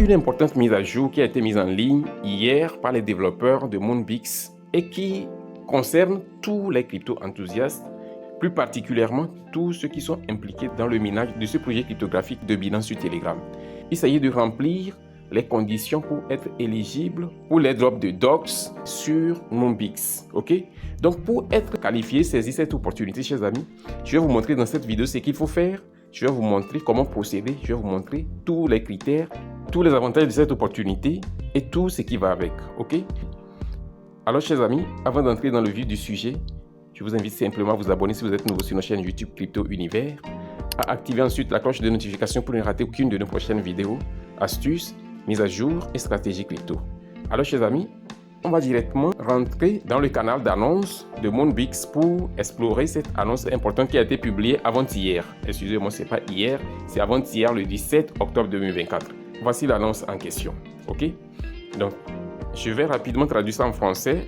une importante mise à jour qui a été mise en ligne hier par les développeurs de Moonbeaks et qui concerne tous les crypto-enthousiastes, plus particulièrement tous ceux qui sont impliqués dans le minage de ce projet cryptographique de Binance sur Telegram. Il s'agit de remplir les conditions pour être éligible pour les drops de docs sur Moonbeaks. Ok? Donc pour être qualifié, saisir cette opportunité, chers amis, je vais vous montrer dans cette vidéo ce qu'il faut faire. Je vais vous montrer comment procéder. Je vais vous montrer tous les critères, tous les avantages de cette opportunité et tout ce qui va avec. Ok? Alors, chers amis, avant d'entrer dans le vif du sujet, je vous invite simplement à vous abonner si vous êtes nouveau sur notre chaîne YouTube Crypto Univers, à activer ensuite la cloche de notification pour ne rater aucune de nos prochaines vidéos, astuces, mises à jour et stratégies crypto. Alors, chers amis, on va directement rentrer dans le canal d'annonce de Moonbeaks pour explorer cette annonce importante qui a été publiée avant-hier. Excusez-moi, c'est pas hier, c'est avant-hier, le 17 octobre 2024. Voici l'annonce en question. Ok? Donc, je vais rapidement traduire ça en français.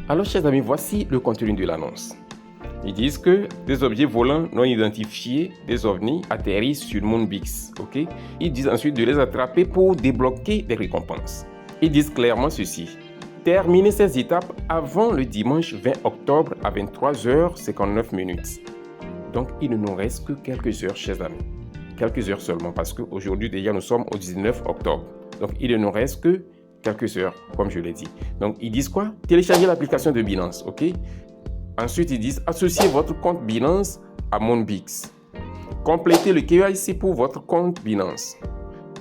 Alors, chers amis, voici le contenu de l'annonce. Ils disent que des objets volants non identifiés, des ovnis, atterrissent sur Moonbeaks. Ok? Ils disent ensuite de les attraper pour débloquer des récompenses. Ils disent clairement ceci. Terminez ces étapes avant le dimanche 20 octobre à 23h59. Donc, il ne nous reste que quelques heures, chers amis. Quelques heures seulement, parce qu'aujourd'hui, déjà, nous sommes au 19 octobre. Donc, il ne nous reste que quelques heures, comme je l'ai dit. Donc, ils disent quoi? Téléchargez l'application de Binance, ok? Ensuite, ils disent associez votre compte Binance à Moonbeaks. Complétez le KYC pour votre compte Binance.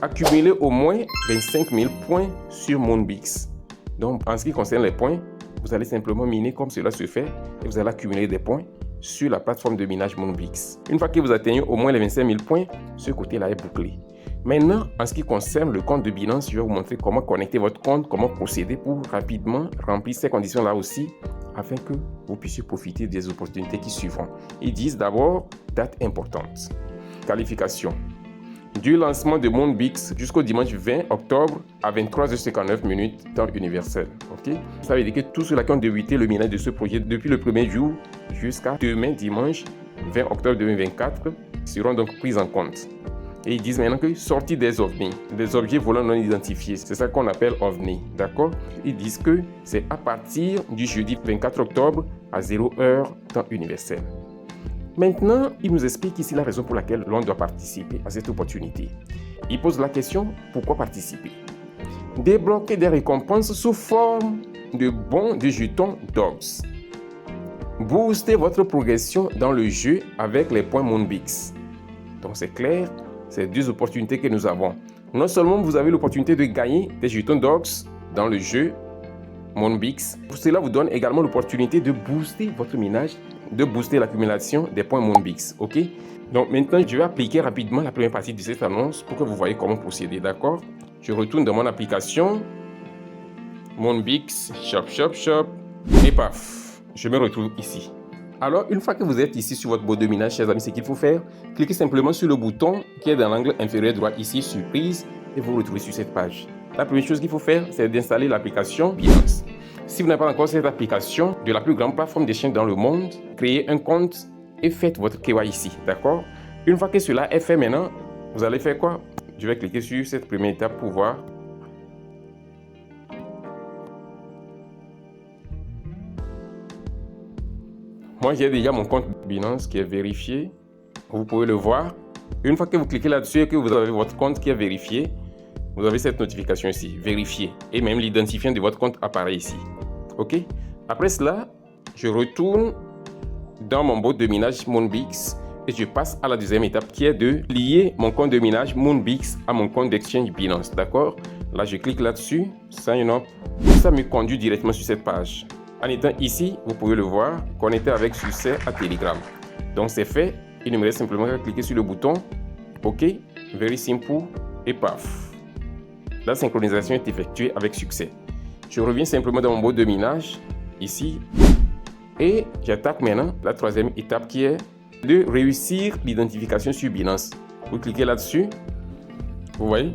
Accumulez au moins 25 000 points sur Moonbeaks. Donc, en ce qui concerne les points, vous allez simplement miner comme cela se fait et vous allez accumuler des points sur la plateforme de minage Moonbeaks. Une fois que vous atteignez au moins les 25 000 points, ce côté-là est bouclé. Maintenant, en ce qui concerne le compte de Binance, je vais vous montrer comment connecter votre compte, comment procéder pour rapidement remplir ces conditions-là aussi, afin que vous puissiez profiter des opportunités qui suivront. Ils disent d'abord, date importante. Qualification. Du lancement de Moonbeaks jusqu'au dimanche 20 octobre à 23h59 temps universel. Okay? Ça veut dire que tous ceux qui ont débuté le minage de ce projet depuis le premier jour jusqu'à demain dimanche 20 octobre 2024 seront donc pris en compte. Et ils disent maintenant que sortie des ovnis, des objets volants non identifiés, c'est ça qu'on appelle ovnis, d'accord? Ils disent que c'est à partir du jeudi 24 octobre à 0h temps universel. Maintenant, il nous explique ici la raison pour laquelle l'on doit participer à cette opportunité. Il pose la question, pourquoi participer? Débloquer des récompenses sous forme de bons de jetons DOGS. Booster votre progression dans le jeu avec les points Moonbeaks. Donc c'est clair, c'est deux opportunités que nous avons. Non seulement vous avez l'opportunité de gagner des jetons DOGS dans le jeu Moonbeaks, cela vous donne également l'opportunité de booster votre minage, de booster l'accumulation des points Moonbeaks. Ok? Donc maintenant, je vais appliquer rapidement la première partie de cette annonce pour que vous voyez comment procéder. D'accord? Je retourne dans mon application Moonbeaks, shop, et paf, je me retrouve ici. Alors, une fois que vous êtes ici sur votre boîte de minage, chers amis, ce qu'il faut faire, cliquez simplement sur le bouton qui est dans l'angle inférieur droit ici, surprise, et vous vous retrouvez sur cette page. La première chose qu'il faut faire, c'est d'installer l'application Binance. Si vous n'avez pas encore cette application de la plus grande plateforme d'échange dans le monde, créez un compte et faites votre KYC, d'accord? Une fois que cela est fait maintenant, vous allez faire quoi? Je vais cliquer sur cette première étape pour voir. Moi, j'ai déjà mon compte Binance qui est vérifié. Vous pouvez le voir. Une fois que vous cliquez là-dessus et que vous avez votre compte qui est vérifié, vous avez cette notification ici, vérifier. Et même l'identifiant de votre compte apparaît ici. OK? Après cela, je retourne dans mon bot de minage Moonbeaks et je passe à la deuxième étape qui est de lier mon compte de minage Moonbeaks à mon compte d'exchange Binance. D'accord? Là, je clique là-dessus, sign up. Ça me conduit directement sur cette page. En étant ici, vous pouvez le voir, connecté avec succès à Telegram. Donc c'est fait, il ne me reste simplement qu'à cliquer sur le bouton OK, very simple et paf. La synchronisation est effectuée avec succès. Je reviens simplement dans mon bot de minage, ici, et j'attaque maintenant la troisième étape qui est de réussir l'identification sur Binance. Vous cliquez là-dessus, vous voyez,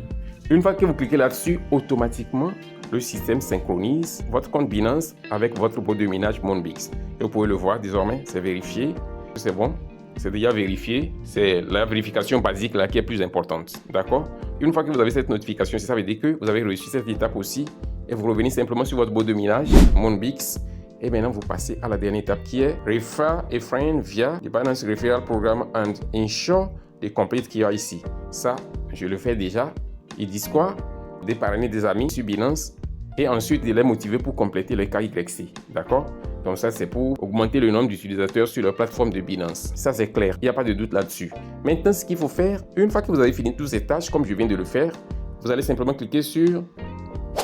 une fois que vous cliquez là-dessus, automatiquement, le système synchronise votre compte Binance avec votre bot de minage Moonbeaks. Et vous pouvez le voir désormais, c'est vérifié, c'est bon, c'est déjà vérifié, c'est la vérification basique là qui est plus importante, d'accord? Une fois que vous avez cette notification, ça veut dire que vous avez reçu cette étape aussi. Et vous revenez simplement sur votre boîte de minage, Moonbix. Et maintenant, vous passez à la dernière étape qui est Refer a friend via the Binance Referral Program and ensure the complete KYC. Ça, je le fais déjà. Ils disent quoi? Déparrainer des amis sur Binance et ensuite de les motiver pour compléter le KYC. D'accord? Donc ça, c'est pour augmenter le nombre d'utilisateurs sur la plateforme de Binance. Ça, c'est clair. Il n'y a pas de doute là-dessus. Maintenant, ce qu'il faut faire, une fois que vous avez fini toutes ces tâches, comme je viens de le faire, vous allez simplement cliquer sur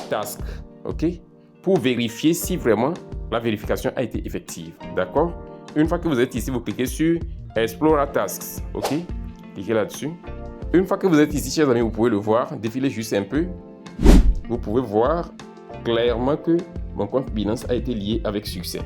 Task. OK? Pour vérifier si vraiment la vérification a été effective. D'accord? Une fois que vous êtes ici, vous cliquez sur Explore Tasks. OK? Cliquez là-dessus. Une fois que vous êtes ici, chers amis, vous pouvez le voir. Défilez juste un peu. Vous pouvez voir clairement que mon compte Binance a été lié avec succès.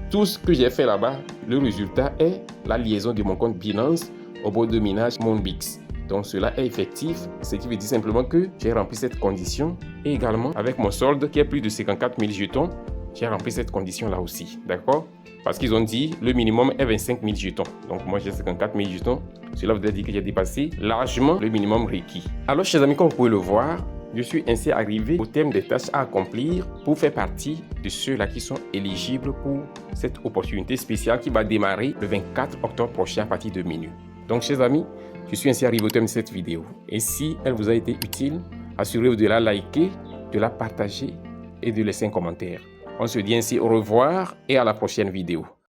Tout ce que j'ai fait là-bas, le résultat est la liaison de mon compte Binance au boîte de minage Moonbix. Donc cela est effectif, ce qui veut dire simplement que j'ai rempli cette condition. Et également avec mon solde qui est plus de 54 000 jetons, j'ai rempli cette condition là aussi. D'accord? Parce qu'ils ont dit le minimum est 25 000 jetons. Donc moi j'ai 54 000 jetons. Cela veut dire que j'ai dépassé largement le minimum requis. Alors chers amis, comme vous pouvez le voir, je suis ainsi arrivé au terme des tâches à accomplir pour faire partie de ceux-là qui sont éligibles pour cette opportunité spéciale qui va démarrer le 24 octobre prochain à partir de minuit. Donc chers amis, je suis ainsi arrivé au terme de cette vidéo. Et si elle vous a été utile, assurez-vous de la liker, de la partager et de laisser un commentaire. On se dit ainsi au revoir et à la prochaine vidéo.